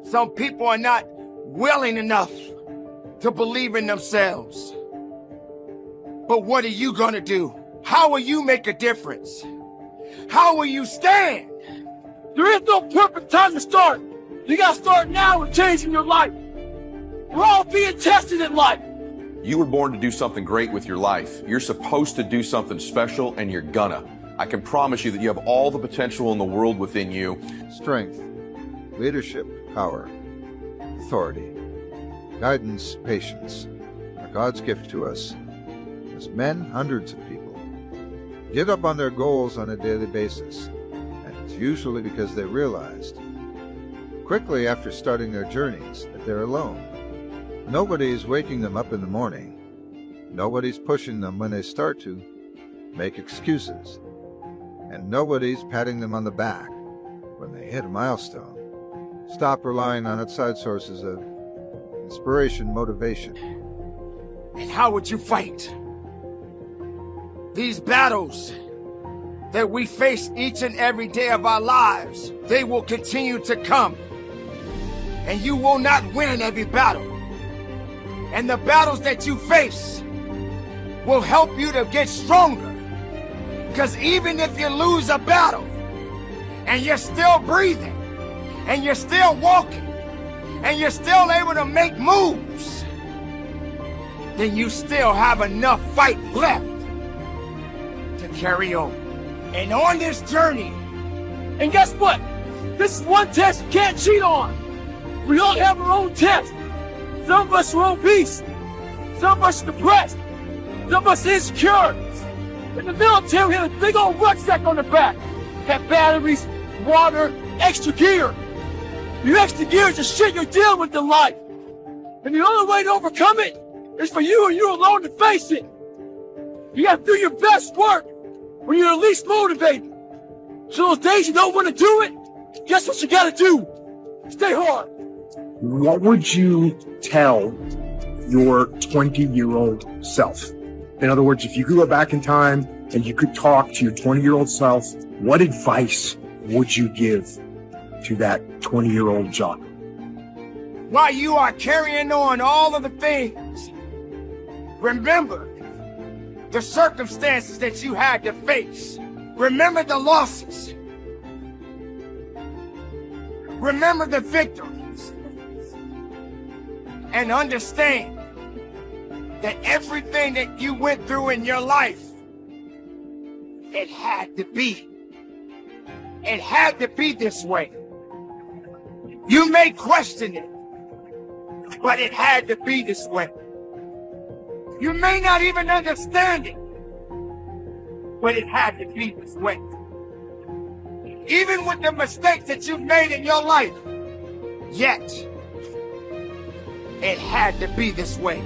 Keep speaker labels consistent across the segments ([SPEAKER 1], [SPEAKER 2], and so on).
[SPEAKER 1] Some people are not willing enough to believe in themselves. But what are you gonna do? How will you make a difference? How will you stand?
[SPEAKER 2] There is no perfect time to start. You gotta start now with changing your life. We're all being tested in life.
[SPEAKER 3] You were born to do something great with your life. You're supposed to do something special, and you're gonna. I can promise you that you have all the potential in the world within you.
[SPEAKER 4] Strength, leadership, power, authority, guidance, patience are God's gift to us. As men, hundreds of people give up on their goals on a daily basis, and it's usually because they realized quickly after starting their journeys that they're alone. Nobody's waking them up in the morning. Nobody's pushing them when they start to make excuses. And nobody's patting them on the back when they hit a milestone. Stop relying on outside sources of inspiration, motivation.
[SPEAKER 1] And how would you fight these battles that we face each and every day of our lives? They will continue to come, and you will not win every battle. And the battles that you face will help you to get stronger. Because even if you lose a battle and you're still breathing and you're still walking and you're still able to make moves, then you still have enough fight left to carry on. And on this journey,
[SPEAKER 2] And guess what? This is one test you can't cheat on. We all have our own test. Some of us are obese. Some of us are depressed. Some of us are insecure. In the military, we had a big old rucksack on the back. Had batteries, water, extra gear. Your extra gear is the shit you're dealing with in life. And the only way to overcome it is for you and you alone to face it. You gotta do your best work when you're least motivated. So those days you don't want to do it, guess what you gotta do? Stay hard.
[SPEAKER 5] What would you tell your 20-year-old self? In other words, if you could go back in time and you could talk to your 20-year-old self, what advice would you give to that 20-year-old John?
[SPEAKER 1] while you are carrying on all of the things, remember the circumstances that you had to face. Remember the losses. Remember the victories. And understand that everything that you went through in your life, it had to be. It had to be this way. You may question it, but it had to be this way. You may not even understand it, but it had to be this way. Even with the mistakes that you've made in your life, yet it had to be this way.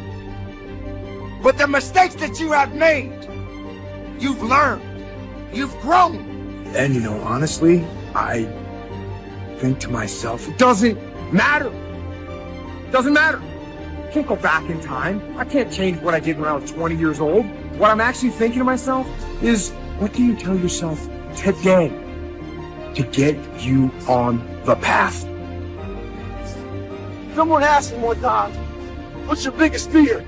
[SPEAKER 1] But the mistakes that you have made, you've learned, you've grown.
[SPEAKER 5] And you know, honestly, I think to myself, it doesn't matter. It doesn't matter. I can't go back in time. I can't change what I did when I was 20 years old. What I'm actually thinking to myself is, what do you tell yourself today to get you on the path?
[SPEAKER 2] Someone asked me one time, what's your biggest fear?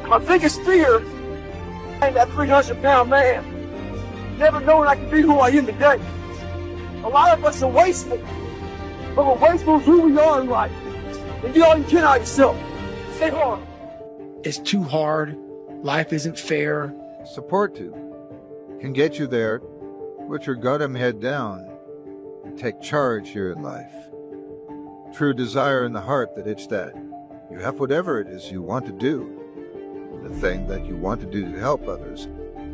[SPEAKER 2] My biggest fear is that 300-pound man. Never knowing I can be who I am today. A lot of us are wasteful. But we're wasteful of who we are in life. And get all you can out of yourself. Stay hard.
[SPEAKER 6] It's too hard. Life isn't fair.
[SPEAKER 4] Support can get you there. Put your goddamn head down and take charge here in life. True desire in the heart that it's that you have whatever it is you want to do, the thing that you want to do to help others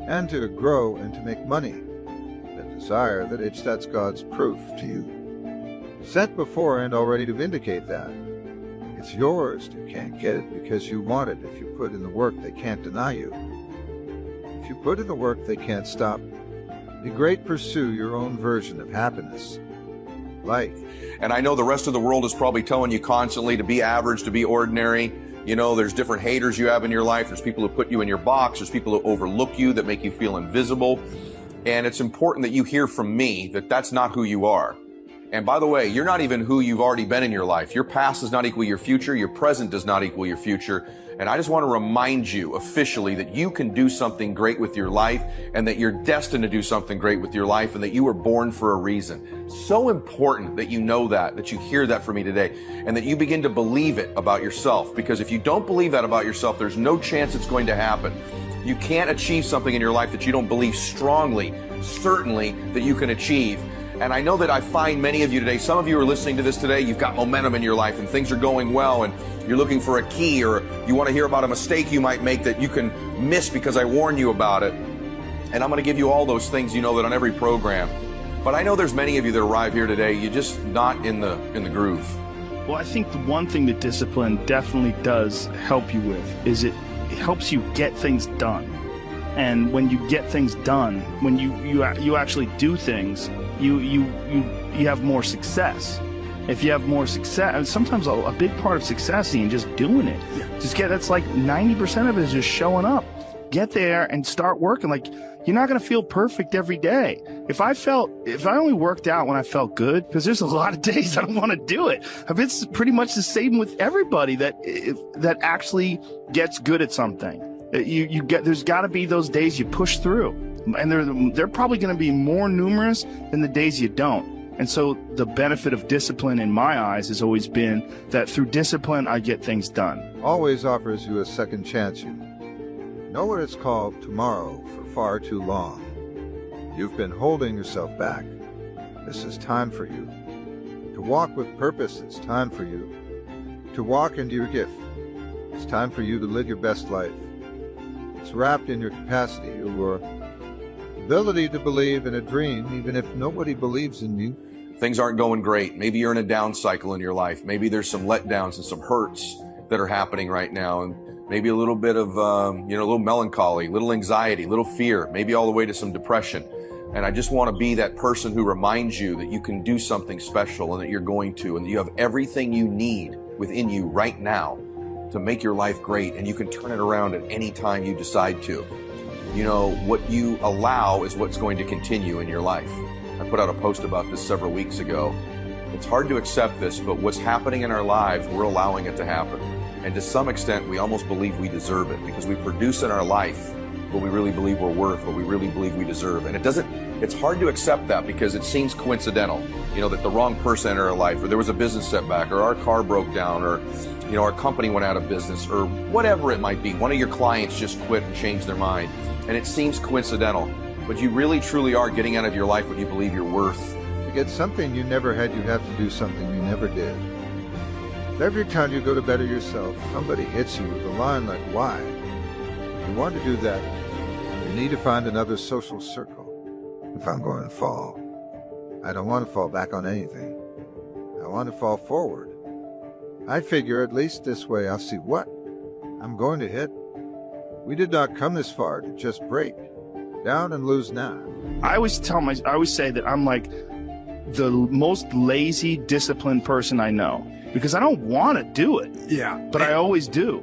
[SPEAKER 4] and to grow and to make money, the desire that it's that's God's proof to you, set before and already to vindicate that. It's yours. You can't get it because you want it. If you put in the work, they can't deny you. If you put in the work, they can't stop. Be great, pursue your own version of happiness, life.
[SPEAKER 3] And I know the rest of the world is probably telling you constantly to be average, to be ordinary. You know, there's different haters you have in your life. There's people who put you in your box. There's people who overlook you, that make you feel invisible. And it's important that you hear from me that that's not who you are. And by the way, you're not even who you've already been in your life. Your past does not equal your future. Your present does not equal your future. And I just want to remind you officially that you can do something great with your life, and that you're destined to do something great with your life, and that you were born for a reason. So important that you know that you hear that from me today, and that you begin to believe it about yourself. Because if you don't believe that about yourself, there's no chance it's going to happen. You can't achieve something in your life that you don't believe strongly, certainly, that you can achieve. And I know that I find many of you today, some of you are listening to this today, you've got momentum in your life and things are going well, and you're looking for a key, or you want to hear about a mistake you might make that you can miss because I warned you about it. And I'm going to give you all those things, you know, that on every program. But I know there's many of you that arrive here today, you're just not in the groove.
[SPEAKER 7] Well, I think the one thing that discipline definitely does help you with is it helps you get things done. And when you get things done, when you actually do things, you have more success. If you have more success, sometimes a big part of success is just doing it. That's like 90% of it is just showing up. Get there and start working. Like, you're not going to feel perfect every day. If I only worked out when I felt good, because there's a lot of days I don't want to do it. It's pretty much the same with everybody that actually gets good at something. There's got to be those days you push through, and they're probably going to be more numerous than the days you don't. And so the benefit of discipline in my eyes has always been that through discipline I get things done.
[SPEAKER 4] Always offers you a second chance. You know what it's called tomorrow for far too long. You've been holding yourself back. This is time for you to walk with purpose. It's time for you to walk into your gift. It's time for you to live your best life. It's wrapped in your capacity, your ability to believe in a dream, even if nobody believes in you.
[SPEAKER 3] Things aren't going great. Maybe you're in a down cycle in your life. Maybe there's some letdowns and some hurts that are happening right now. And maybe a little bit of, a little melancholy, little anxiety, little fear, maybe all the way to some depression. And I just want to be that person who reminds you that you can do something special, and that you're going to, and that you have everything you need within you right now to make your life great, and you can turn it around at any time you decide to. You know, what you allow is what's going to continue in your life. I put out a post about this several weeks ago. It's hard to accept this, but what's happening in our lives, we're allowing it to happen. And to some extent, we almost believe we deserve it, because we produce in our life what we really believe we're worth, what we really believe we deserve. And it's hard to accept that, because it seems coincidental, that the wrong person entered our life, or there was a business setback, or our car broke down, or our company went out of business, or whatever it might be. One of your clients just quit and changed their mind. And it seems coincidental, but you really truly are getting out of your life what you believe you're worth.
[SPEAKER 4] To get something you never had, you have to do something you never did. If every time you go to better yourself, somebody hits you with a line like, why? If you want to do that, you need to find another social circle. If I'm going to fall, I don't want to fall back on anything. I want to fall forward. I figure at least this way I'll see what I'm going to hit. We did not come this far to just break down and lose now.
[SPEAKER 7] I always say that I'm like the most lazy, disciplined person I know, because I don't want to do it.
[SPEAKER 5] Yeah.
[SPEAKER 7] But I always do.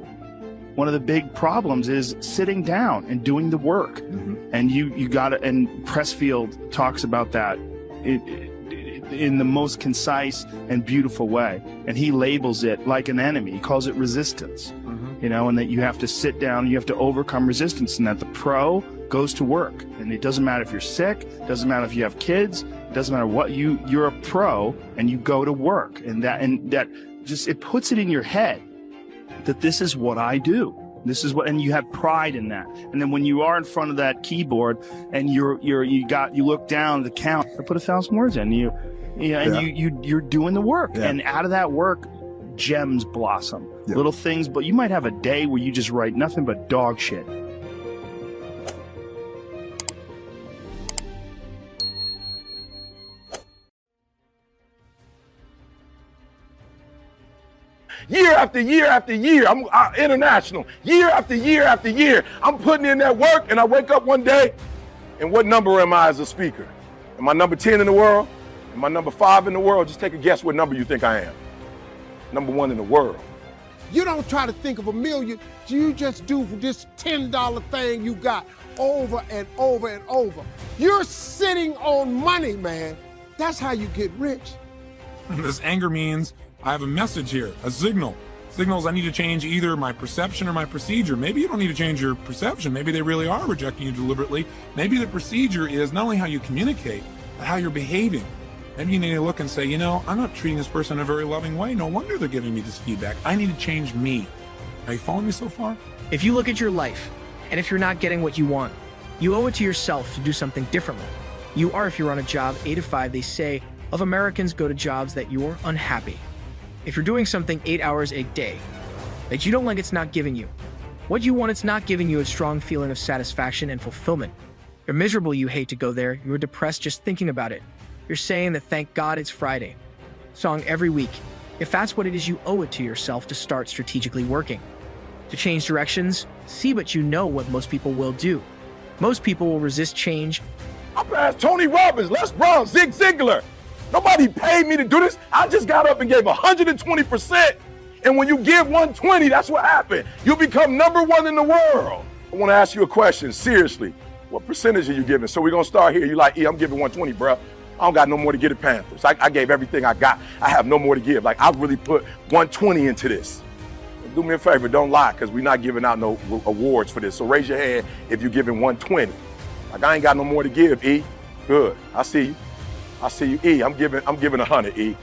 [SPEAKER 7] One of the big problems is sitting down and doing the work. Mm-hmm. And you got to, and
[SPEAKER 2] Pressfield talks about that in the most concise and beautiful way. And he labels it like an enemy. He calls it resistance. And that you have to sit down, you have to overcome resistance, and that the pro goes to work. And it doesn't matter if you're sick, it doesn't matter if you have kids, it doesn't matter what, you're a pro and you go to work. And that just, it puts it in your head that this is what I do. This is what, and you have pride in that. And then when you are in front of that keyboard and you look down the count, I put 1,000 words in, you're doing the work. Yeah. And out of that work, gems blossom. Yep. Little things, but you might have a day where you just write nothing but dog shit.
[SPEAKER 5] Year after year after year, I'm international. Year after year after year, I'm putting in that work, and I wake up one day, and what number am I as a speaker? Am I number 10 in the world? Am I number 5 in the world? Just take a guess what number you think I am. Number 1 in the world.
[SPEAKER 8] You don't try to think of a million. You just do this $10 thing you got over and over and over. You're sitting on money, man. That's how you get rich.
[SPEAKER 9] This anger means I have a message here, a signal. Signals I need to change either my perception or my procedure. Maybe you don't need to change your perception. Maybe they really are rejecting you deliberately. Maybe the procedure is not only how you communicate, but how you're behaving. Maybe you need to look and say, you know, I'm not treating this person in a very loving way. No wonder they're giving me this feedback. I need to change me. Are you following me so far?
[SPEAKER 6] If you look at your life, and if you're not getting what you want, you owe it to yourself to do something differently. You are, if you're on a job 8 to 5, they say, of Americans go to jobs that you're unhappy. If you're doing something 8 hours a day that you don't like, it's not giving you what you want, it's not giving you a strong feeling of satisfaction and fulfillment. You're miserable, you hate to go there, you're depressed just thinking about it. You're saying that thank God it's Friday. Song every week. If that's what it is, you owe it to yourself to start strategically working. To change directions, see, but you know what most people will do. Most people will resist change.
[SPEAKER 5] I passed Tony Robbins, Les Brown, Zig Ziglar. Nobody paid me to do this. I just got up and gave 120%. And when you give 120, that's what happened. You become #1 in the world. I want to ask you a question, seriously. What percentage are you giving? So we're going to start here. You're like, I'm giving 120, bro. I don't got no more to give the Panthers. I gave everything I got. I have no more to give. Like, I really put 120 into this. Do me a favor, don't lie, because we're not giving out no awards for this. So raise your hand if you're giving 120. Like, I ain't got no more to give, E. Good. I see you. I see you, E. I'm giving 100, E.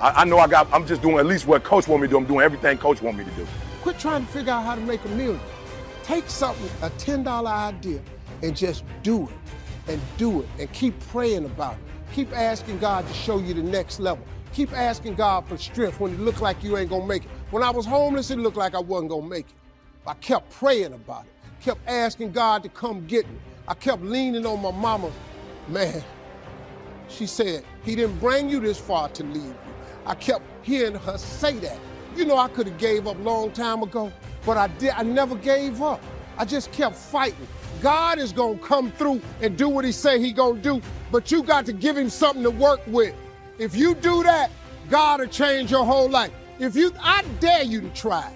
[SPEAKER 5] I know I'm just doing at least what Coach want me to do. I'm doing everything Coach want me to do.
[SPEAKER 8] Quit trying to figure out how to make $1 million. Take something, a $10 idea, and just do it, and keep praying about it. Keep asking God to show you the next level. Keep asking God for strength when it looked like you ain't gonna make it. When I was homeless, it looked like I wasn't gonna make it. I kept praying about it, kept asking God to come get me. I kept leaning on my mama. Man, she said, he didn't bring you this far to leave you. I kept hearing her say that. You know, I could have gave up a long time ago, but I never gave up. I just kept fighting. God is gonna come through and do what he say he gonna do, but you got to give him something to work with. If you do that, God will change your whole life. I dare you to try.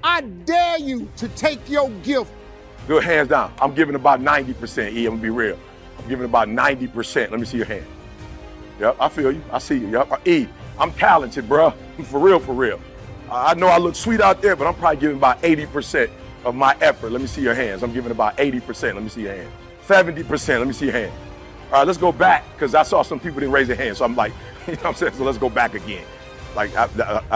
[SPEAKER 8] I dare you to take your gift.
[SPEAKER 5] Good, hands down. I'm giving about 90%, E, I'm gonna be real. I'm giving about 90%. Let me see your hand. Yep, I feel you, I see you. Yep. E, I'm talented, bro. For real, for real. I know I look sweet out there, but I'm probably giving about 80% of my effort. Let me see your hands. I'm giving about 80%. Let me see your hand. 70%. Let me see your hand. All right, let's go back, because I saw some people didn't raise their hands. So I'm like, you know what I'm saying? So let's go back again. Like,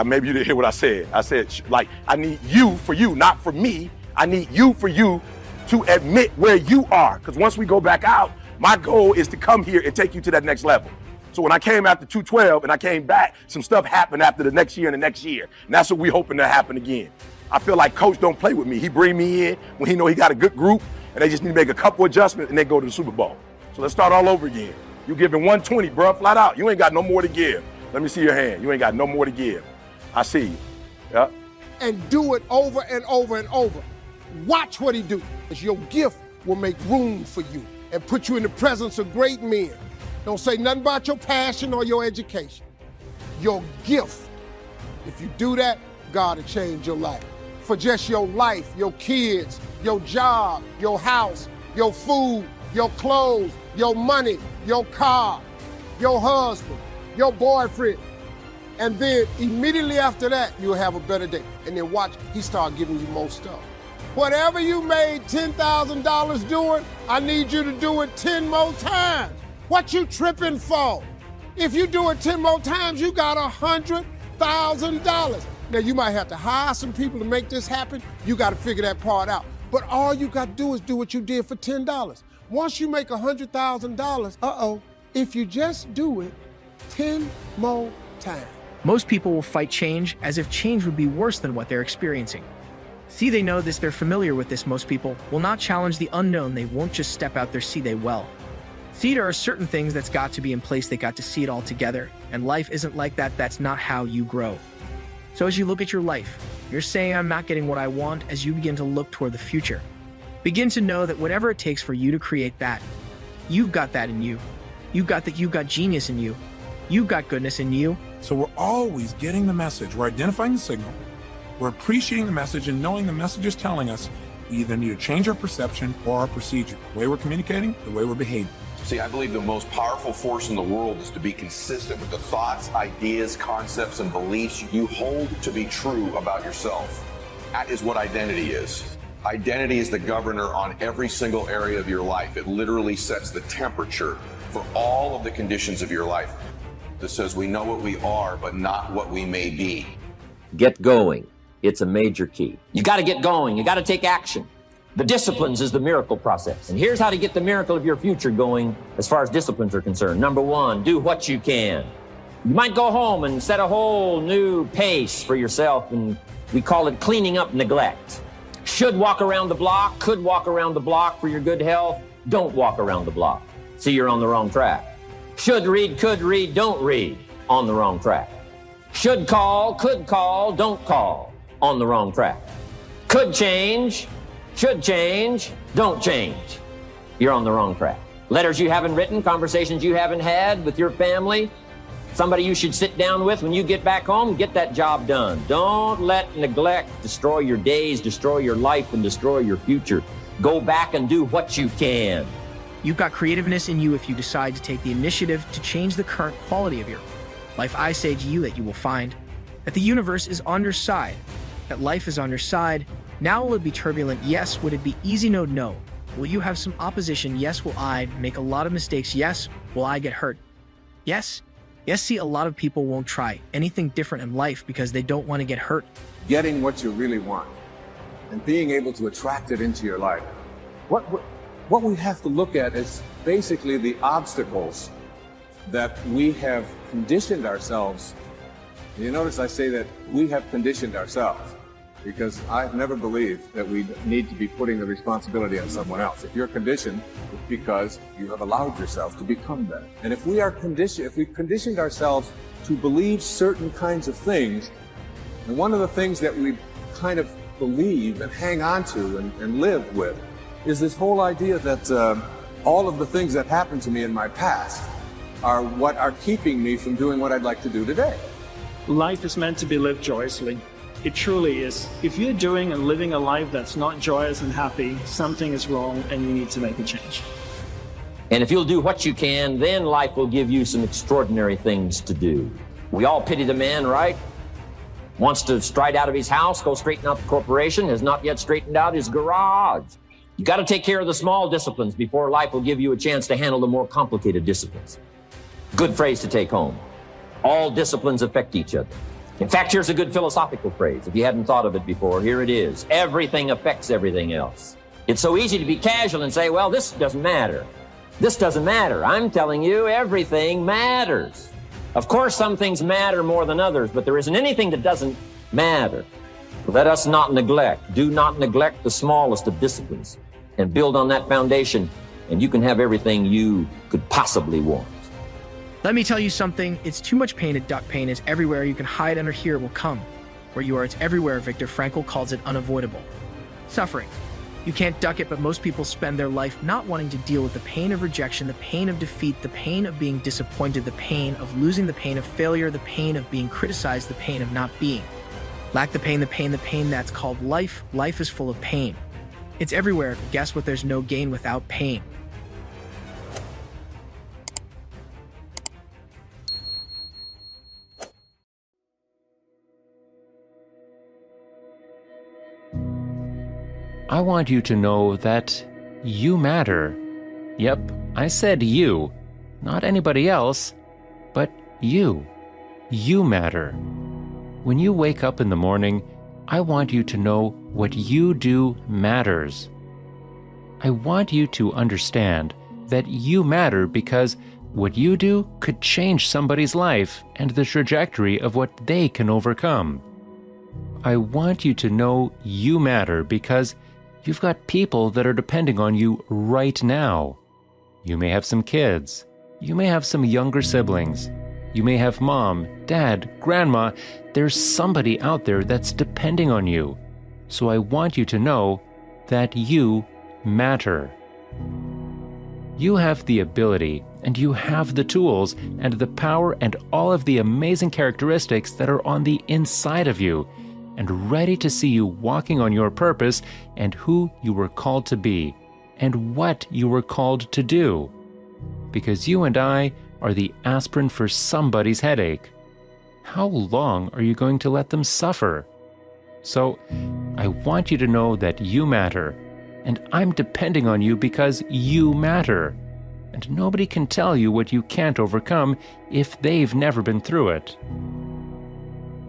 [SPEAKER 5] maybe you didn't hear what I said. I said, like, I need you for you, not for me. I need you for you to admit where you are. Because once we go back out, my goal is to come here and take you to that next level. So when I came after 212 and I came back, some stuff happened after the next year and the next year. And that's what we're hoping to happen again. I feel like Coach don't play with me. He bring me in when he know he got a good group and they just need to make a couple adjustments and they go to the Super Bowl. So let's start all over again. You giving 120, bro, flat out. You ain't got no more to give. Let me see your hand. You ain't got no more to give. I see you. Yep.
[SPEAKER 8] And do it over and over and over. Watch what he do. Because your gift will make room for you and put you in the presence of great men. Don't say nothing about your passion or your education. Your gift. If you do that, God will change your life. For just your life, your kids, your job, your house, your food, your clothes, your money, your car, your husband, your boyfriend. And then immediately after that, you'll have a better day. And then watch, he start giving you more stuff. Whatever you made $10,000 doing, I need you to do it 10 more times. What you tripping for? If you do it 10 more times, you got $100,000. Now you might have to hire some people to make this happen. You got to figure that part out. But all you got to do is do what you did for $10. Once you make $100,000, if you just do it 10 more times.
[SPEAKER 6] Most people will fight change as if change would be worse than what they're experiencing. See, they know this, they're familiar with this. Most people will not challenge the unknown. They won't just step out there, see, they will. See, there are certain things that's got to be in place. They got to see it all together. And life isn't like that. That's not how you grow. So as you look at your life, you're saying, I'm not getting what I want. As you begin to look toward the future, begin to know that whatever it takes for you to create that, you've got that in you. You've got that, you've got genius in you. You've got goodness in you.
[SPEAKER 9] So we're always getting the message. We're identifying the signal. We're appreciating the message and knowing the message is telling us we either need to change our perception or our procedure. The way we're communicating, the way we're behaving.
[SPEAKER 3] See, I believe the most powerful force in the world is to be consistent with the thoughts, ideas, concepts, and beliefs you hold to be true about yourself. That is what identity is. Identity is the governor on every single area of your life. It literally sets the temperature for all of the conditions of your life. That says we know what we are, but not what we may be.
[SPEAKER 10] Get going. It's a major key. You got to get going. You got to take action. The disciplines is the miracle process. And here's how to get the miracle of your future going as far as disciplines are concerned. Number one, do what you can. You might go home and set a whole new pace for yourself, and we call it cleaning up neglect. Should walk around the block, could walk around the block for your good health. Don't walk around the block. See, you're on the wrong track. Should read, could read, don't read. On the wrong track. Should call, could call, don't call. On the wrong track. Could change, should change, don't change. You're on the wrong track. Letters you haven't written, conversations you haven't had with your family, somebody you should sit down with when you get back home, get that job done. Don't let neglect destroy your days, destroy your life, and destroy your future. Go back and do what you can.
[SPEAKER 6] You've got creativeness in you if you decide to take the initiative to change the current quality of your life. I say to you that you will find that the universe is on your side, that life is on your side. Now will it be turbulent? Yes. Would it be easy? No, no. Will you have some opposition? Yes. Will I make a lot of mistakes? Yes. Will I get hurt? Yes. Yes, see, a lot of people won't try anything different in life because they don't want to get hurt.
[SPEAKER 11] Getting what you really want and being able to attract it into your life. What we have to look at is basically the obstacles that we have conditioned ourselves. You notice I say that we have conditioned ourselves, because I've never believed that we need to be putting the responsibility on someone else. If you're conditioned, it's because you have allowed yourself to become that. And if we are conditioned, if we've conditioned ourselves to believe certain kinds of things, and one of the things that we kind of believe and hang on to and live with is this whole idea that all of the things that happened to me in my past are what are keeping me from doing what I'd like to do today.
[SPEAKER 7] Life is meant to be lived joyously. It truly is. If you're doing and living a life that's not joyous and happy, something is wrong and you need to make a change.
[SPEAKER 10] And if you'll do what you can, then life will give you some extraordinary things to do. We all pity the man, right? Wants to stride out of his house, go straighten out the corporation, has not yet straightened out his garage. You got to take care of the small disciplines before life will give you a chance to handle the more complicated disciplines. Good phrase to take home. All disciplines affect each other. In fact, here's a good philosophical phrase. If you hadn't thought of it before, here it is. Everything affects everything else. It's so easy to be casual and say, well, this doesn't matter. This doesn't matter. I'm telling you, everything matters. Of course, some things matter more than others, but there isn't anything that doesn't matter. Let us not neglect. Do not neglect the smallest of disciplines, and build on that foundation, and you can have everything you could possibly want.
[SPEAKER 6] Let me tell you something. It's too much pain to duck. Pain is everywhere. You can hide under here. It will come. Where you are, it's everywhere. Viktor Frankl calls it unavoidable. Suffering. You can't duck it, but most people spend their life not wanting to deal with the pain of rejection, the pain of defeat, the pain of being disappointed, the pain of losing, the pain of failure, the pain of being criticized, the pain of not being. Lack the pain that's called life. Life is full of pain. It's everywhere. Guess what? There's no gain without pain.
[SPEAKER 12] I want you to know that you matter. Yep, I said you, not anybody else, but you. You matter. When you wake up in the morning, I want you to know what you do matters. I want you to understand that you matter because what you do could change somebody's life and the trajectory of what they can overcome. I want you to know you matter because you've got people that are depending on you right now. You may have some kids. You may have some younger siblings. You may have mom, dad, grandma. There's somebody out there that's depending on you. So I want you to know that you matter. You have the ability, and you have the tools, and the power, and all of the amazing characteristics that are on the inside of you, and ready to see you walking on your purpose and who you were called to be, and what you were called to do. because you and I are the aspirin for somebody's headache. How long are you going to let them suffer? So, I want you to know that you matter, and I'm depending on you because you matter. And nobody can tell you what you can't overcome if they've never been through it.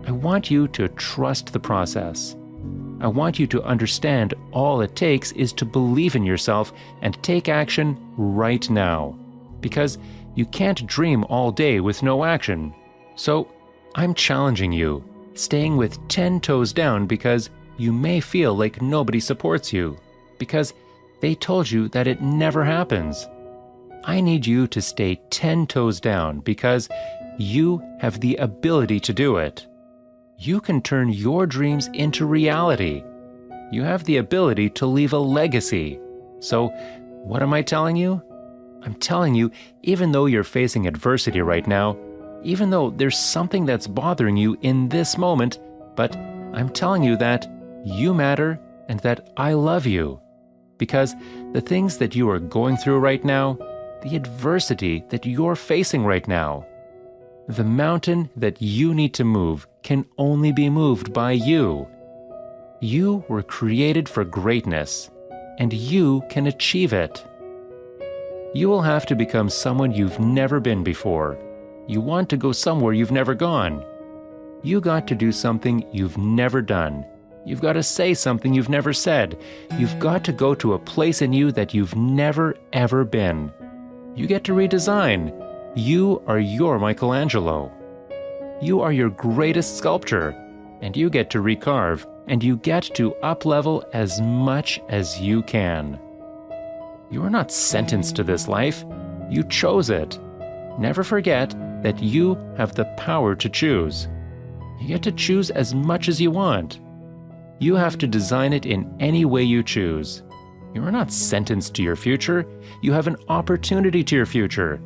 [SPEAKER 12] I want you to trust the process. I want you to understand all it takes is to believe in yourself and take action right now. Because you can't dream all day with no action. So, I'm challenging you, staying with 10 toes down because you may feel like nobody supports you, because they told you that it never happens. I need you to stay 10 toes down because you have the ability to do it. You can turn your dreams into reality. You have the ability to leave a legacy. So, what am I telling you? I'm telling you, even though you're facing adversity right now, even though there's something that's bothering you in this moment, but I'm telling you that you matter and that I love you. Because the things that you are going through right now, the adversity that you're facing right now, the mountain that you need to move can only be moved by you. You were created for greatness, and you can achieve it. You will have to become someone you've never been before. You want to go somewhere you've never gone. You got to do something you've never done. You've got to say something you've never said. You've got to go to a place in you that you've never, ever been. You get to redesign. You are your Michelangelo. You are your greatest sculptor, and you get to recarve, and you get to up-level as much as you can. You are not sentenced to this life. You chose it. Never forget that you have the power to choose. You get to choose as much as you want. You have to design it in any way you choose. You are not sentenced to your future. You have an opportunity to your future.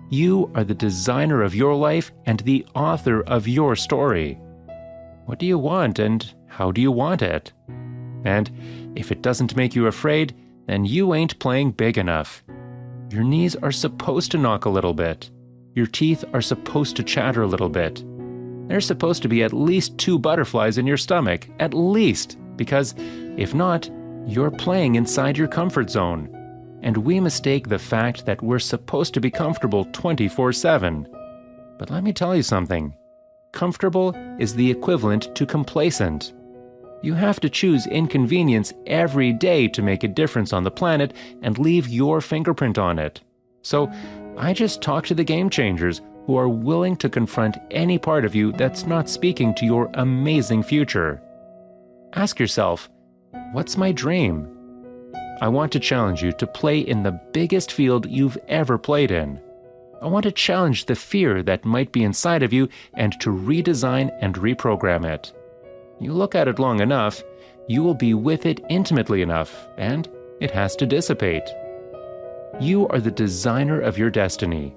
[SPEAKER 12] You are the designer of your life and the author of your story. What do you want and how do you want it? And if it doesn't make you afraid, then you ain't playing big enough. Your knees are supposed to knock a little bit. Your teeth are supposed to chatter a little bit. There's supposed to be at least 2 butterflies in your stomach, at least, because if not, you're playing inside your comfort zone. And we mistake the fact that we're supposed to be comfortable 24/7. But let me tell you something. Comfortable is the equivalent to complacent. You have to choose inconvenience every day to make a difference on the planet and leave your fingerprint on it. So, I just talk to the game changers who are willing to confront any part of you that's not speaking to your amazing future. Ask yourself, what's my dream? I want to challenge you to play in the biggest field you've ever played in. I want to challenge the fear that might be inside of you and to redesign and reprogram it. You look at it long enough, you will be with it intimately enough, and it has to dissipate. You are the designer of your destiny.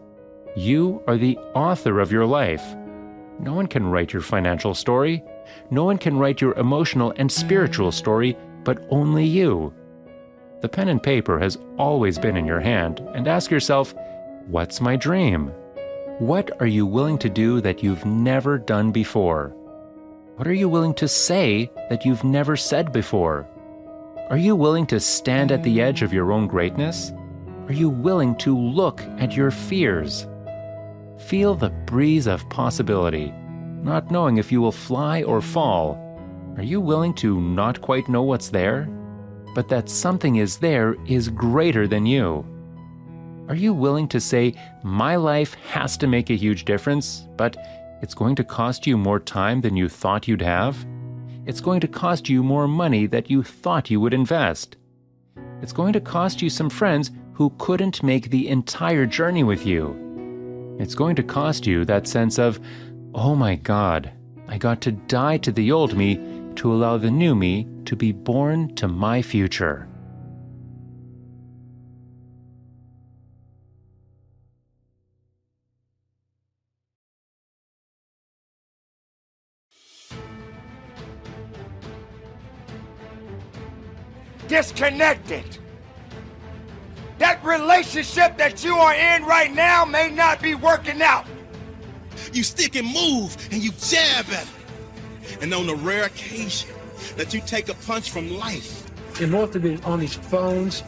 [SPEAKER 12] You are the author of your life. No one can write your financial story. No one can write your emotional and spiritual story, but only you. The pen and paper has always been in your hand, and ask yourself, what's my dream? What are you willing to do that you've never done before? What are you willing to say that you've never said before? Are you willing to stand at the edge of your own greatness? Are you willing to look at your fears? Feel the breeze of possibility, not knowing if you will fly or fall. Are you willing to not quite know what's there, but that something is there is greater than you? Are you willing to say, my life has to make a huge difference, but it's going to cost you more time than you thought you'd have? It's going to cost you more money that you thought you would invest. It's going to cost you some friends who couldn't make the entire journey with you. It's going to cost you that sense of, oh my God, I got to die to the old me to allow the new me to be born to my future.
[SPEAKER 1] Disconnected. That relationship that you are in right now may not be working out.
[SPEAKER 13] You stick and move and you jab at it. And on the rare occasion that you take a punch from life.
[SPEAKER 2] And most of it on these phones,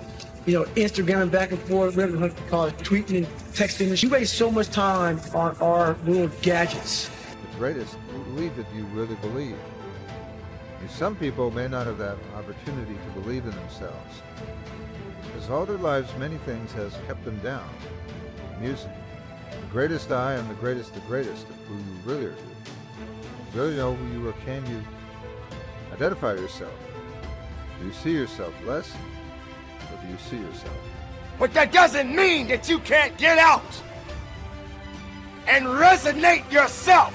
[SPEAKER 2] you know, Instagram back and forth, whatever you call it, tweeting and texting. You waste so much time on our little gadgets.
[SPEAKER 4] The greatest believe that you really believe. Some people may not have that opportunity to believe in themselves, because all their lives many things has kept them down. Music. The greatest I am the greatest of who you really are. You really know who you are. Can you identify yourself? Do you see yourself less, or do you see yourself?
[SPEAKER 1] But that doesn't mean that you can't get out and resonate yourself.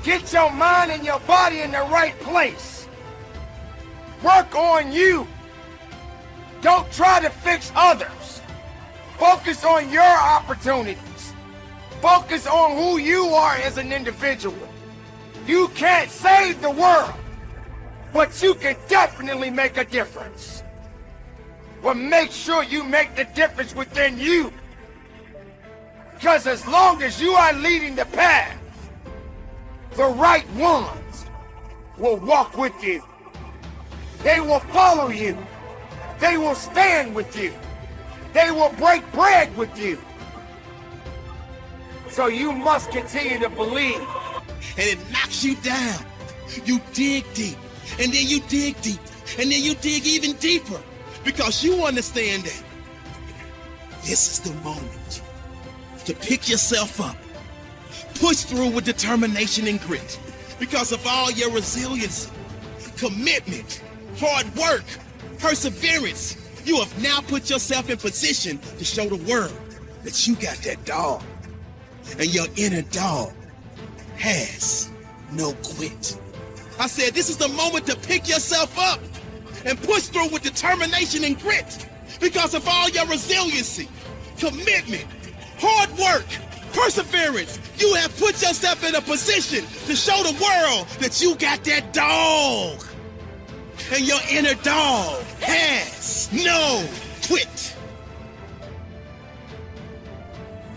[SPEAKER 1] Get your mind and your body in the right place. Work on you. Don't try to fix others. Focus on your opportunities. Focus on who you are as an individual. You can't save the world, but you can definitely make a difference. Well, make sure you make the difference within you. Because as long as you are leading the path, the right ones will walk with you. They will follow you. They will stand with you. They will break bread with you. So you must continue to believe.
[SPEAKER 13] And it knocks you down. You dig deep, and then you dig deep, and then you dig even deeper, because you understand that this is the moment to pick yourself up, push through with determination and grit, because of all your resilience, commitment, hard work, perseverance. You have now put yourself in position to show the world that you got that dog, and your inner dog has no quit. I said this is the moment to pick yourself up and push through with determination and grit, because of all your resiliency, commitment, hard work, perseverance. You have put yourself in a position to show the world that you got that dog, and your inner dog has no quit.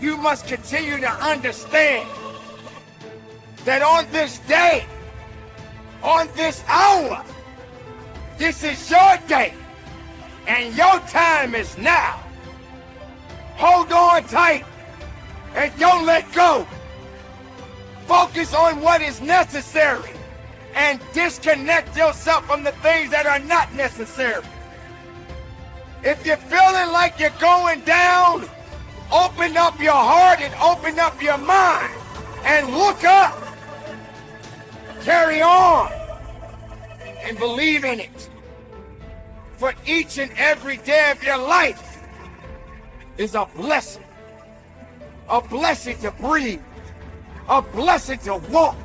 [SPEAKER 1] You must continue to understand that on this day, on this hour, this is your day, and your time is now. Hold on tight and don't let go. Focus on what is necessary and disconnect yourself from the things that are not necessary. If you're feeling like you're going down, open up your heart and open up your mind and look up. Carry on and believe in it. For each and every day of your life is a blessing to breathe, a blessing to walk,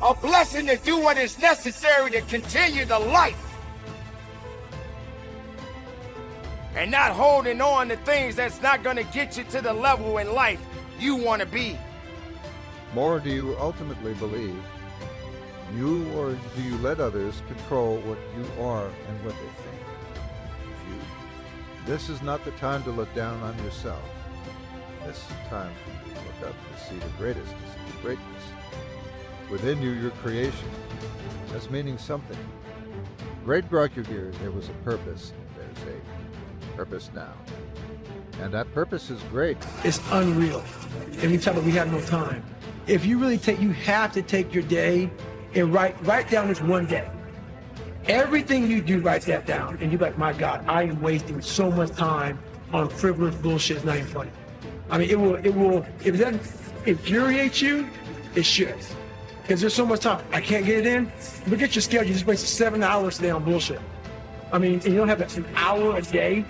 [SPEAKER 1] a blessing to do what is necessary to continue the life, and not holding on to things that's not going to get you to the level in life you want to be.
[SPEAKER 4] More do you ultimately believe? You, or do you let others control what you are and what they think of you? This is not the time to look down on yourself. This is the time for you to look up to see the greatest, to see the greatness. Within you, your creation, that's meaning something. Great brought you here. There was a purpose. There's a purpose now. And that purpose is great.
[SPEAKER 2] It's unreal. And we tell them we have no time. If you really you have to take your day and write down this one day. Everything you do, write that down. And you're like, my God, I am wasting so much time on frivolous bullshit. It's not even funny. I mean, it will, if it doesn't infuriate you, it should. Because there's so much time. I can't get it in. Look at your schedule. You just wasted 7 hours today on bullshit. I mean, and you don't have an hour a day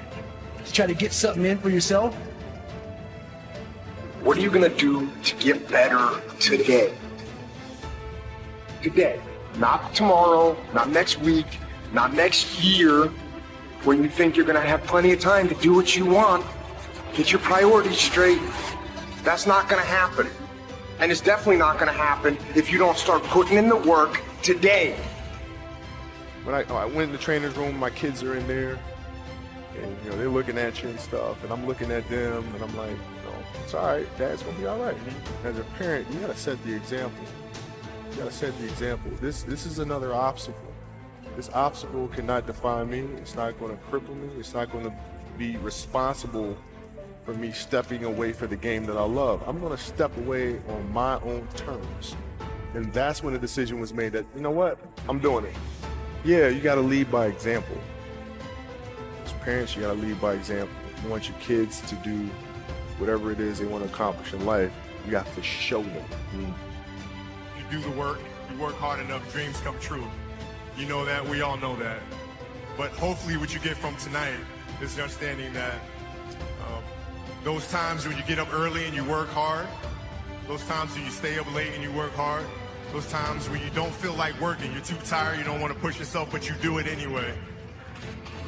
[SPEAKER 2] to try to get something in for yourself.
[SPEAKER 5] What are you gonna do to get better today? Today. Not tomorrow, not next week, not next year, when you think you're gonna have plenty of time to do what you want. Get your priorities straight. That's not gonna happen. And it's definitely not gonna happen if you don't start putting in the work today.
[SPEAKER 14] When I went in the trainer's room, my kids are in there, and they're looking at you and stuff, and I'm looking at them, and I'm like, it's all right, Dad's gonna be all right. As a parent, you gotta set the example. You gotta set the example. This is another obstacle. This obstacle cannot define me. It's not gonna cripple me. It's not gonna be responsible for me stepping away for the game that I love. I'm gonna step away on my own terms. And that's when the decision was made that, you know what, I'm doing it. Yeah, you gotta lead by example. As parents, you gotta lead by example. If you want your kids to do whatever it is they want to accomplish in life, you have to show them.
[SPEAKER 15] You do the work, you work hard enough, dreams come true. You know that, we all know that. But hopefully what you get from tonight is the understanding that those times when you get up early and you work hard, those times when you stay up late and you work hard, those times when you don't feel like working, you're too tired, you don't want to push yourself, but you do it anyway.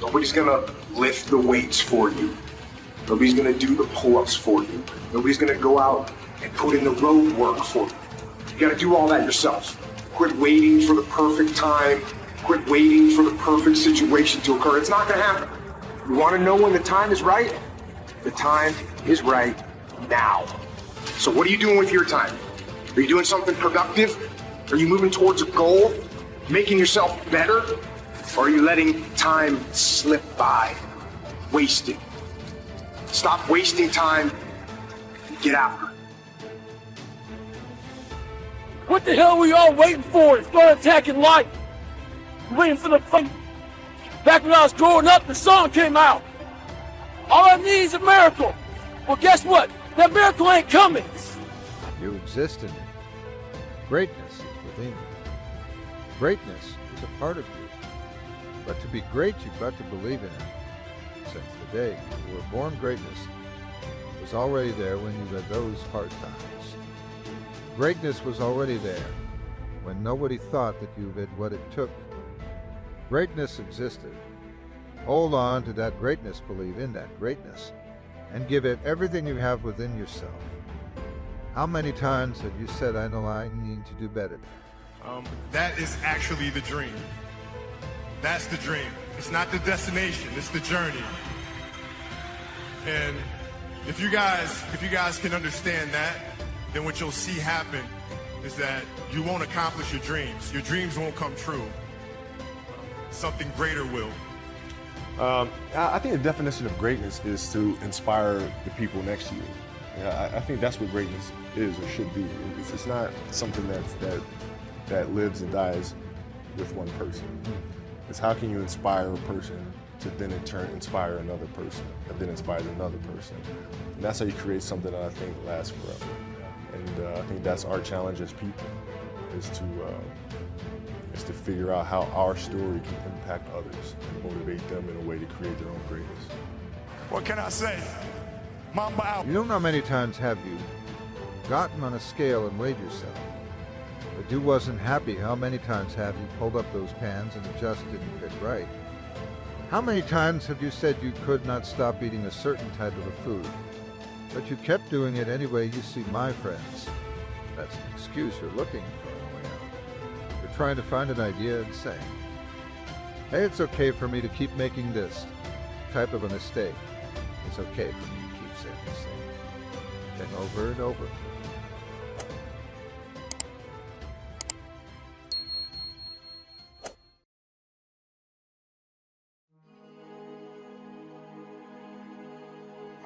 [SPEAKER 5] Nobody's gonna lift the weights for you. Nobody's gonna do the pull-ups for you. Nobody's gonna go out and put in the road work for you. You gotta do all that yourself. Quit waiting for the perfect time. Quit waiting for the perfect situation to occur. It's not gonna happen. You wanna know when the time is right? The time is right now. So what are you doing with your time? Are you doing something productive? Are you moving towards a goal? Making yourself better? Or are you letting time slip by? Wasting. Stop wasting time. Get after it.
[SPEAKER 2] What the hell are we all waiting for? Start attacking life. Waiting for the fight. Back when I was growing up, the song came out. All I need is a miracle. Well, guess what? That miracle ain't coming.
[SPEAKER 4] You exist in it. Greatness is within you. Greatness is a part of you. But to be great, you've got to believe in it. Since the day you were born, greatness was already there when you had those hard times. Greatness was already there when nobody thought that you had what it took. Greatness existed. Hold on to that greatness, believe in that greatness, and give it everything you have within yourself. How many times have you said, I know I need to do better?
[SPEAKER 15] That is actually the dream. That's the dream. It's not the destination, it's the journey. And if you guys can understand that, then what you'll see happen is that you won't accomplish your dreams. Your dreams won't come true. Something greater will.
[SPEAKER 14] I think the definition of greatness is to inspire the people next to you. I think that's what greatness is or should be. It's not something that lives and dies with one person. It's how can you inspire a person to then in turn inspire another person, and then inspire another person. And that's how you create something that I think lasts forever. And I think that's our challenge as people, is to figure out how our story can impact others and motivate them in a way to create their own greatness.
[SPEAKER 15] What can I say? Mamba out.
[SPEAKER 4] You don't know how many times have you gotten on a scale and weighed yourself, but you wasn't happy. How many times have you pulled up those pans and it just didn't fit right? How many times have you said you could not stop eating a certain type of a food, but you kept doing it anyway? You see, my friends, that's an excuse you're looking for a way out. You're trying to find an idea and saying, hey, it's okay for me to keep making this type of a mistake. It's okay for me to keep saying the same thing over and over.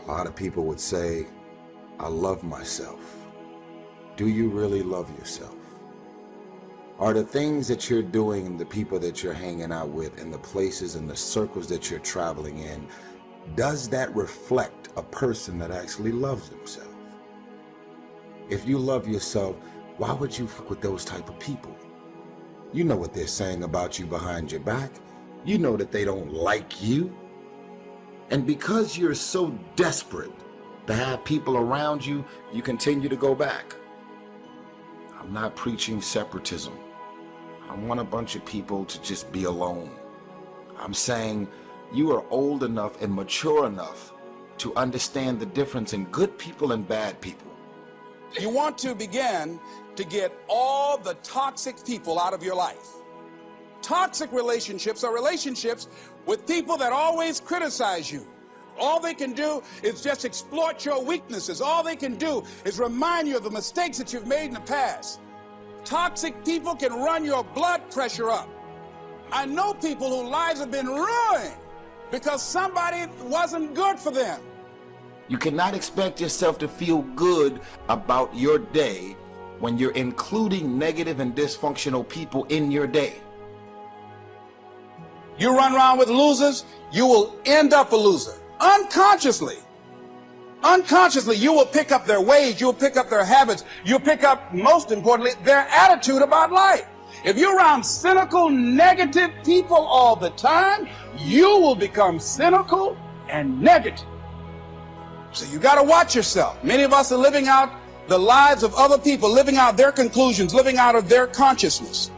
[SPEAKER 16] A lot of people would say, I love myself. Do you really love yourself? Are the things that you're doing and the people that you're hanging out with and the places and the circles that you're traveling in, does that reflect a person that actually loves himself? If you love yourself, why would you fuck with those type of people? You know what they're saying about you behind your back. You know that they don't like you. And because you're so desperate to have people around you, you continue to go back. I'm not preaching separatism. I want a bunch of people to just be alone. I'm saying you are old enough and mature enough to understand the difference in good people and bad people.
[SPEAKER 17] You want to begin to get all the toxic people out of your life. Toxic relationships are relationships with people that always criticize you. All they can do is just exploit your weaknesses. All they can do is remind you of the mistakes that you've made in the past. Toxic people can run your blood pressure up. I know people whose lives have been ruined because somebody wasn't good for them.
[SPEAKER 18] You cannot expect yourself to feel good about your day when you're including negative and dysfunctional people in your day.
[SPEAKER 17] You run around with losers, you will end up a loser. Unconsciously, you will pick up their ways, you'll pick up their habits, you'll pick up, most importantly, their attitude about life. If you're around cynical, negative people all the time, you will become cynical and negative. So you got to watch yourself. Many of us are living out the lives of other people, living out their conclusions, living out of their consciousness.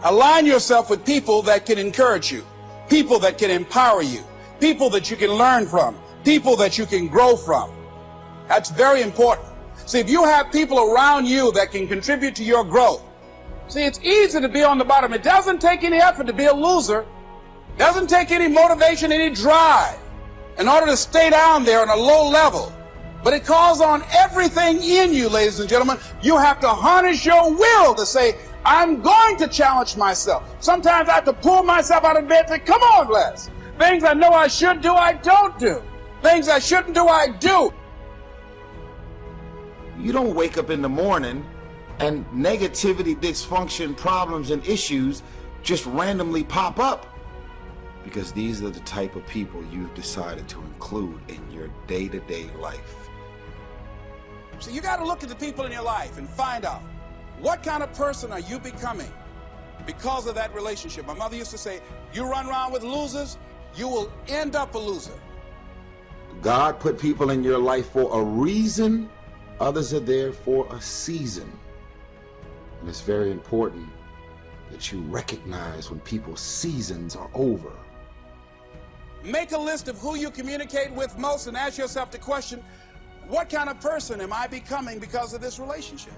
[SPEAKER 17] Align yourself with people that can encourage you, people that can empower you, people that you can learn from, people that you can grow from. That's very important. See, if you have people around you that can contribute to your growth, see, it's easy to be on the bottom. It doesn't take any effort to be a loser. It doesn't take any motivation, any drive in order to stay down there on a low level. But it calls on everything in you, ladies and gentlemen. You have to harness your will to say, I'm going to challenge myself. Sometimes I have to pull myself out of bed and say, come on, Les. Things I know I should do, I don't do. Things I shouldn't do, I do.
[SPEAKER 18] You don't wake up in the morning and negativity, dysfunction, problems, and issues just randomly pop up. Because these are the type of people you've decided to include in your day-to-day life.
[SPEAKER 17] So you got to look at the people in your life and find out, what kind of person are you becoming because of that relationship? My mother used to say, you run around with losers, you will end up a loser.
[SPEAKER 18] God put people in your life for a reason. Others are there for a season. And it's very important that you recognize when people's seasons are over.
[SPEAKER 17] Make a list of who you communicate with most and ask yourself the question, what kind of person am I becoming because of this relationship?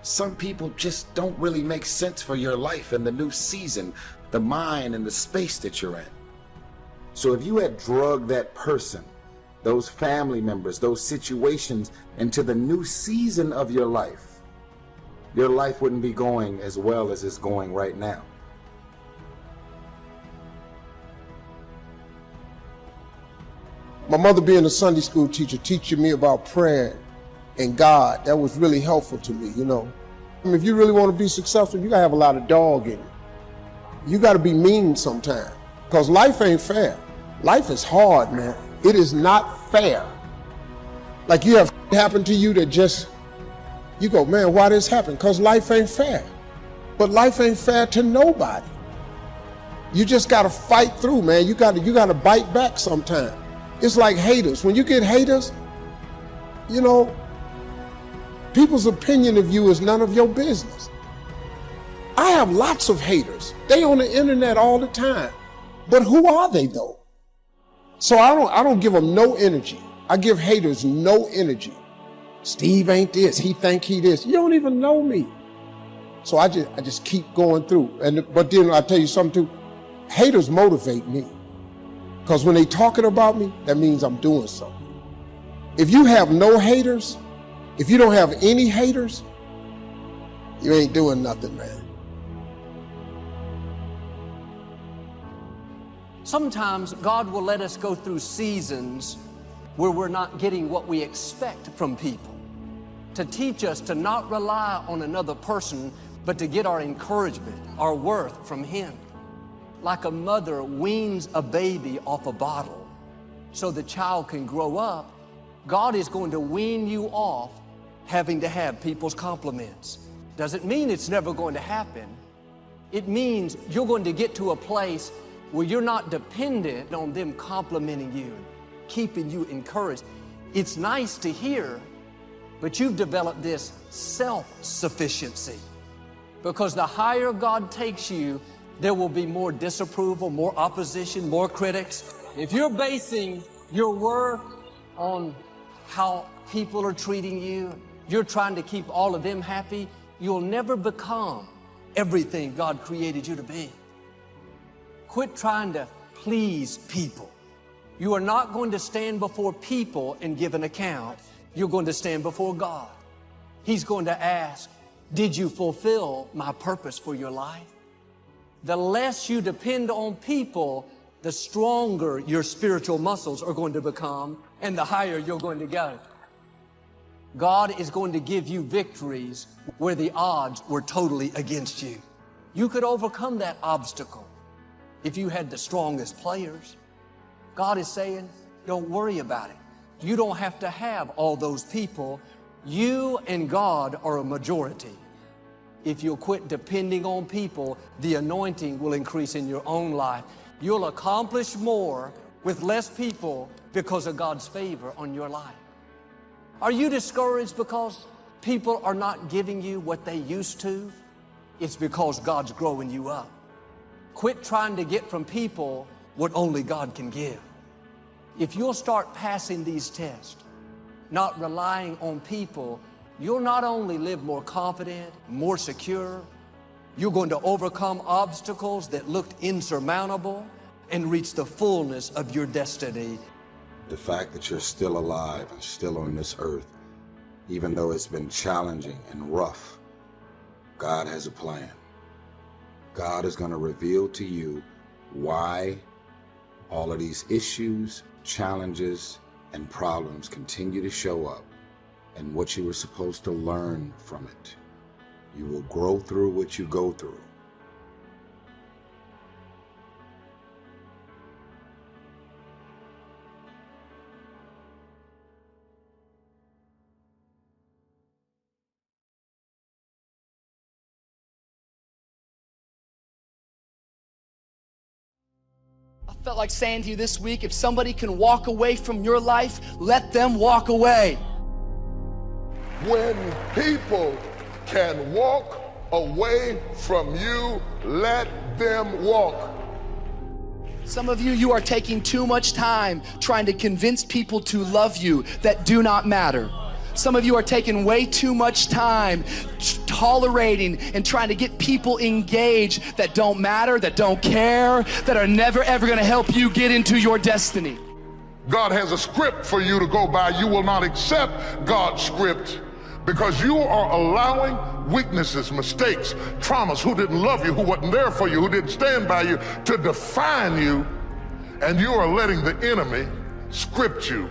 [SPEAKER 18] Some people just don't really make sense for your life and the new season, the mind and the space that you're in. So if you had drugged that person, those family members, those situations into the new season of your life wouldn't be going as well as it's going right now.
[SPEAKER 8] My mother being a Sunday school teacher, teaching me about prayer and God, that was really helpful to me, you know. I mean, if you really want to be successful, you gotta have a lot of dog in you. You gotta be mean sometimes, because life ain't fair. Life is hard, man. It is not fair. Like you have happened to you that just, you go, man, why this happened? Because life ain't fair. But life ain't fair to nobody. You just gotta fight through, man. You gotta bite back sometimes. It's like haters. When you get haters, you know, people's opinion of you is none of your business. I have lots of haters. They on the internet all the time. But who are they though? So I don't give them no energy. I give haters no energy. Steve ain't this, he think he this. You don't even know me. So I just keep going through. But then I tell you something too, haters motivate me. Because when they talking about me, that means I'm doing something. If you have no haters, if you don't have any haters, you ain't doing nothing, man.
[SPEAKER 19] Sometimes God will let us go through seasons where we're not getting what we expect from people, to teach us to not rely on another person, but to get our encouragement, our worth from Him. Like a mother weans a baby off a bottle so the child can grow up, God is going to wean you off having to have people's compliments. Doesn't mean it's never going to happen. It means you're going to get to a place where you're not dependent on them complimenting you, keeping you encouraged. It's nice to hear, but you've developed this self-sufficiency. Because the higher God takes you, there will be more disapproval, more opposition, more critics. If you're basing your worth on how people are treating you, you're trying to keep all of them happy, you'll never become everything God created you to be. Quit trying to please people. You are not going to stand before people and give an account. You're going to stand before God. He's going to ask, did you fulfill my purpose for your life? The less you depend on people, the stronger your spiritual muscles are going to become and the higher you're going to go. God is going to give you victories where the odds were totally against you. You could overcome that obstacle if you had the strongest players. God is saying, don't worry about it. You don't have to have all those people. You and God are a majority. If you'll quit depending on people, the anointing will increase in your own life. You'll accomplish more with less people because of God's favor on your life. Are you discouraged because people are not giving you what they used to? It's because God's growing you up. Quit trying to get from people what only God can give. If you'll start passing these tests, not relying on people, you'll not only live more confident, more secure, you're going to overcome obstacles that looked insurmountable and reach the fullness of your destiny.
[SPEAKER 16] The fact that you're still alive and still on this earth, even though it's been challenging and rough, God has a plan. God is going to reveal to you why all of these issues, challenges, and problems continue to show up and what you were supposed to learn from it. You will grow through what you go through.
[SPEAKER 20] I felt like saying to you this week, if somebody can walk away from your life, let them walk away.
[SPEAKER 21] When people can walk away from you, let them walk.
[SPEAKER 20] Some of you, you are taking too much time trying to convince people to love you that do not matter. Some of you are taking way too much time tolerating and trying to get people engaged that don't matter, that don't care, that are never ever going to help you get into your destiny.
[SPEAKER 21] God has a script for you to go by. You will not accept God's script because you are allowing weaknesses, mistakes, traumas, who didn't love you, who wasn't there for you, who didn't stand by you, to define you, and you are letting the enemy script you.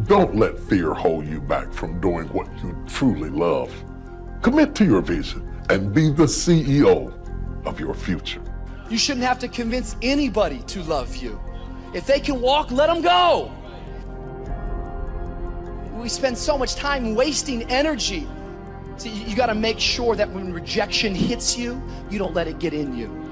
[SPEAKER 22] Don't let fear hold you back from doing what you truly love. Commit to your vision and be the CEO of your future.
[SPEAKER 20] You shouldn't have to convince anybody to love you. If they can walk, let them go. We spend so much time wasting energy. See, you got to make sure that when rejection hits you, you don't let it get in you.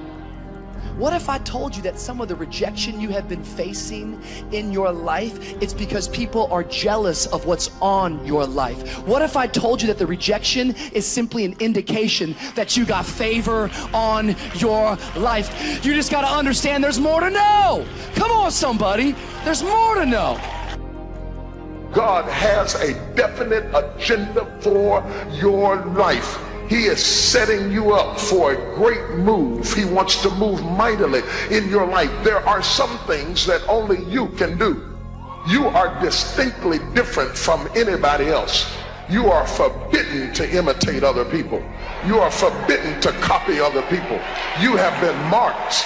[SPEAKER 20] What if I told you that some of the rejection you have been facing in your life, it's because people are jealous of what's on your life? What if I told you that the rejection is simply an indication that you got favor on your life? You just got to understand there's more to know. Come on, somebody. There's more to know.
[SPEAKER 21] God has a definite agenda for your life. He is setting you up for a great move. He wants to move mightily in your life. There are some things that only you can do. You are distinctly different from anybody else. You are forbidden to imitate other people. You are forbidden to copy other people. You have been marked.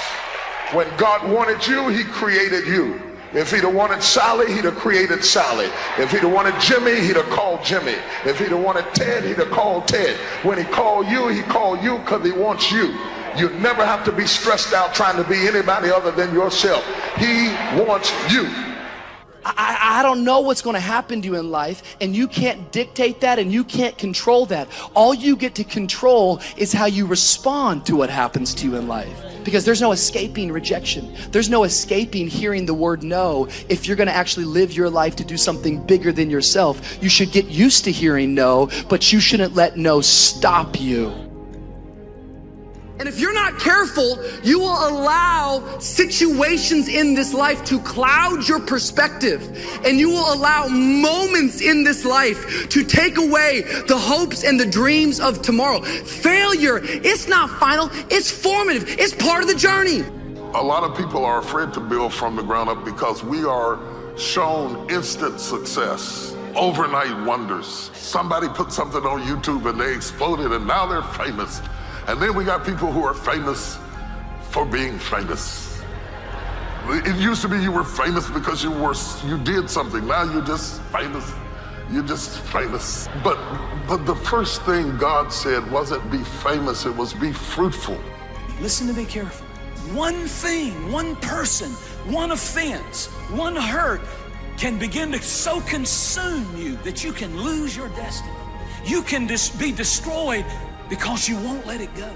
[SPEAKER 21] When God wanted you, He created you. If he'd have wanted Sally, he'd have created Sally. If he'd have wanted Jimmy, he'd have called Jimmy. If he'd have wanted Ted, he'd have called Ted. When he called you because he wants you. You never have to be stressed out trying to be anybody other than yourself. He wants you.
[SPEAKER 20] I don't know what's going to happen to you in life, and you can't dictate that and you can't control that. All you get to control is how you respond to what happens to you in life. Because there's no escaping rejection. There's no escaping hearing the word no. If you're going to actually live your life to do something bigger than yourself, you should get used to hearing no, but you shouldn't let no stop you. And if you're not careful, you will allow situations in this life to cloud your perspective. And you will allow moments in this life to take away the hopes and the dreams of tomorrow. Failure, it's not final, it's formative. It's part of the journey.
[SPEAKER 22] A lot of people are afraid to build from the ground up because we are shown instant success, overnight wonders. Somebody put something on YouTube and they exploded and now they're famous. And then we got people who are famous for being famous. It used to be you were famous because you did something. Now you're just famous. You're just famous. But the first thing God said wasn't be famous, it was be fruitful.
[SPEAKER 2] Listen to me carefully. One thing, one person, one offense, one hurt can begin to so consume you that you can lose your destiny. You can be destroyed because you won't let it go.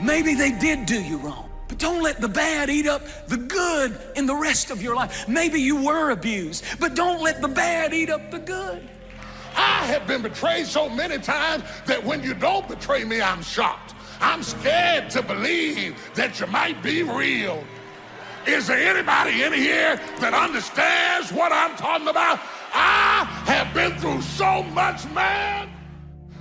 [SPEAKER 2] Maybe they did do you wrong, but don't let the bad eat up the good in the rest of your life. Maybe you were abused, but don't let the bad eat up the good.
[SPEAKER 21] I have been betrayed so many times that when you don't betray me, I'm shocked. I'm scared to believe that you might be real. Is there anybody in here that understands what I'm talking about? I have been through so much, man.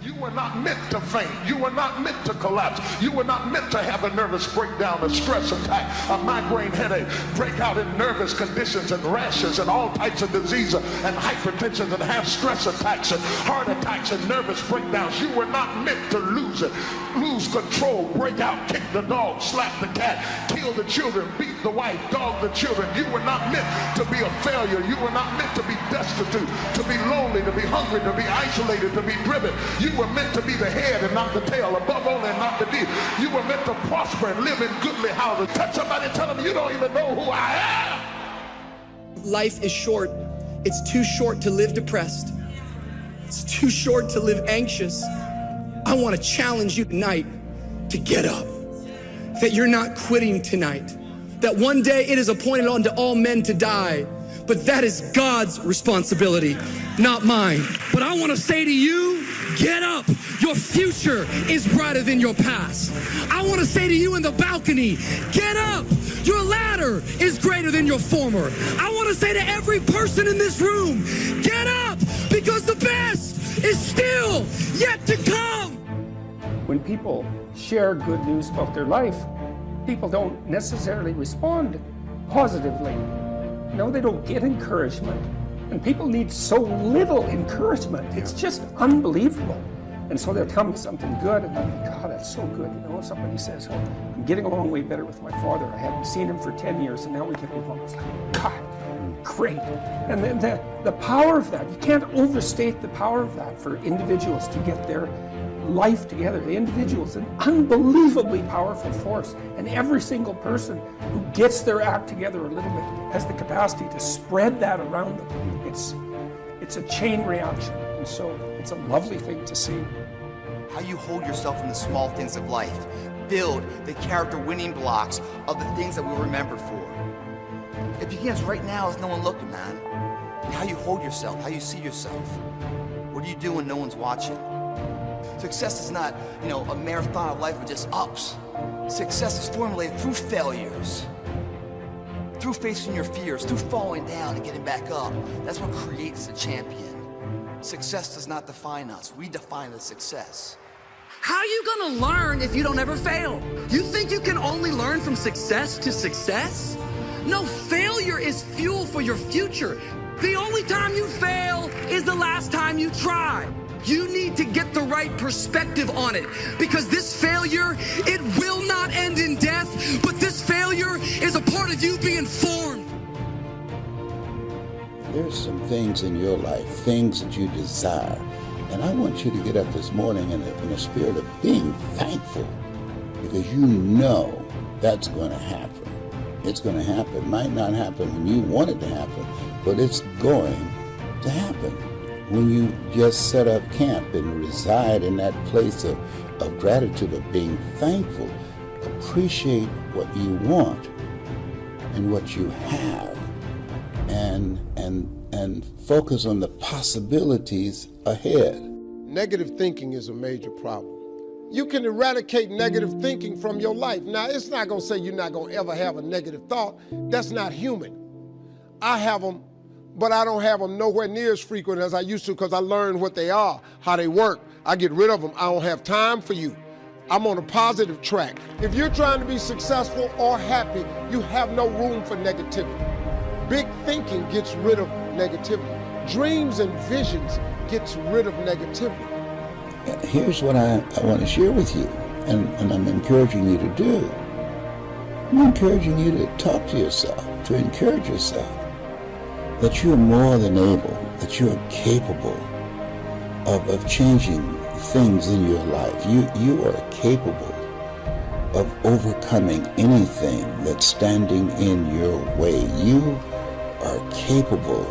[SPEAKER 21] You were not meant to faint. You were not meant to collapse. You were not meant to have a nervous breakdown, a stress attack, a migraine headache, break out in nervous conditions and rashes and all types of diseases and hypertension and have stress attacks and heart attacks and nervous breakdowns. You were not meant to lose it, lose control, break out, kick the dog, slap the cat, kill the children, beat the wife, dog the children. You were not meant to be a failure. You were not meant to be destitute, to be lonely, to be hungry, to be isolated, to be driven. You were meant to be the head and not the tail, above all and not the beneath. You were meant to prosper and live in goodly houses. Touch somebody and tell them you don't even know who I am.
[SPEAKER 20] Life is short. It's too short to live depressed. It's too short to live anxious. I want to challenge you tonight to get up. That you're not quitting tonight. That one day it is appointed unto all men to die. But that is God's responsibility, not mine. But I want to say to you, get up. Your future is brighter than your past. I want to say to you in the balcony, get up. Your ladder is greater than your former. I want to say to every person in this room, get up, because the best is still yet to come.
[SPEAKER 3] When people share good news about their life, people don't necessarily respond positively. No, they don't get encouragement. And people need so little encouragement. It's just unbelievable. And so they'll tell me something good, and I'm like, God, that's so good. You know, somebody says, oh, I'm getting along way better with my father. I haven't seen him for 10 years, and now we get along. It's like, God, great. And then the power of that, you can't overstate the power of that for individuals to get their life together. The individual is an unbelievably powerful force, and every single person who gets their act together a little bit has the capacity to spread that around them. It's a chain reaction, and so it's a lovely thing to see.
[SPEAKER 9] How you hold yourself in the small things of life. Build the character winning blocks of the things that we'll remember for. It begins right now as no one looking, man. How you hold yourself, how you see yourself. What do you do when no one's watching? Success is not, a marathon of life with just ups. Success is formulated through failures, through facing your fears, through falling down and getting back up. That's what creates a champion. Success does not define us. We define the success.
[SPEAKER 20] How are you gonna learn if you don't ever fail? You think you can only learn from success to success? No, failure is fuel for your future. The only time you fail is the last time you try. You need to get the right perspective on it, because this failure, it will not end in death, but this failure is a part of you being formed.
[SPEAKER 23] There's some things in your life, things that you desire, and I want you to get up this morning in a spirit of being thankful, because you know that's going to happen. It's going to happen. It might not happen when you want it to happen, but it's going to happen. When you just set up camp and reside in that place of gratitude, of being thankful, appreciate what you want and what you have, and focus on the possibilities ahead.
[SPEAKER 8] Negative thinking is a major problem. You can eradicate negative thinking from your life. Now, it's not going to say you're not going to ever have a negative thought. That's not human. I have them, but I don't have them nowhere near as frequent as I used to, because I learned what they are, how they work. I get rid of them. I don't have time for you. I'm on a positive track. If you're trying to be successful or happy, you have no room for negativity. Big thinking gets rid of negativity. Dreams and visions gets rid of negativity.
[SPEAKER 23] Here's what I want to share with you, and I'm encouraging you to do. I'm encouraging you to talk to yourself, to encourage yourself, that you're more than able, that you're capable of changing things in your life. You are capable of overcoming anything that's standing in your way. You are capable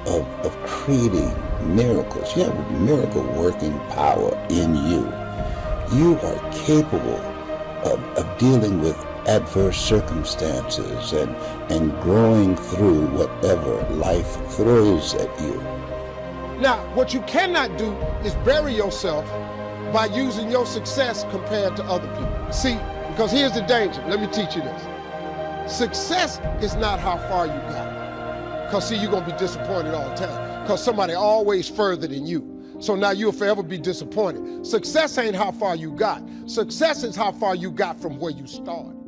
[SPEAKER 23] of creating miracles. You have miracle working power in you. You are capable of dealing with adverse circumstances and growing through whatever life throws at you.
[SPEAKER 8] Now, what you cannot do is bury yourself by using your success compared to other people. See, because here's the danger. Let me teach you this. Success is not how far you got. Because see, you're going to be disappointed all the time. Because somebody always further than you. So now you'll forever be disappointed. Success ain't how far you got. Success is how far you got from where you started.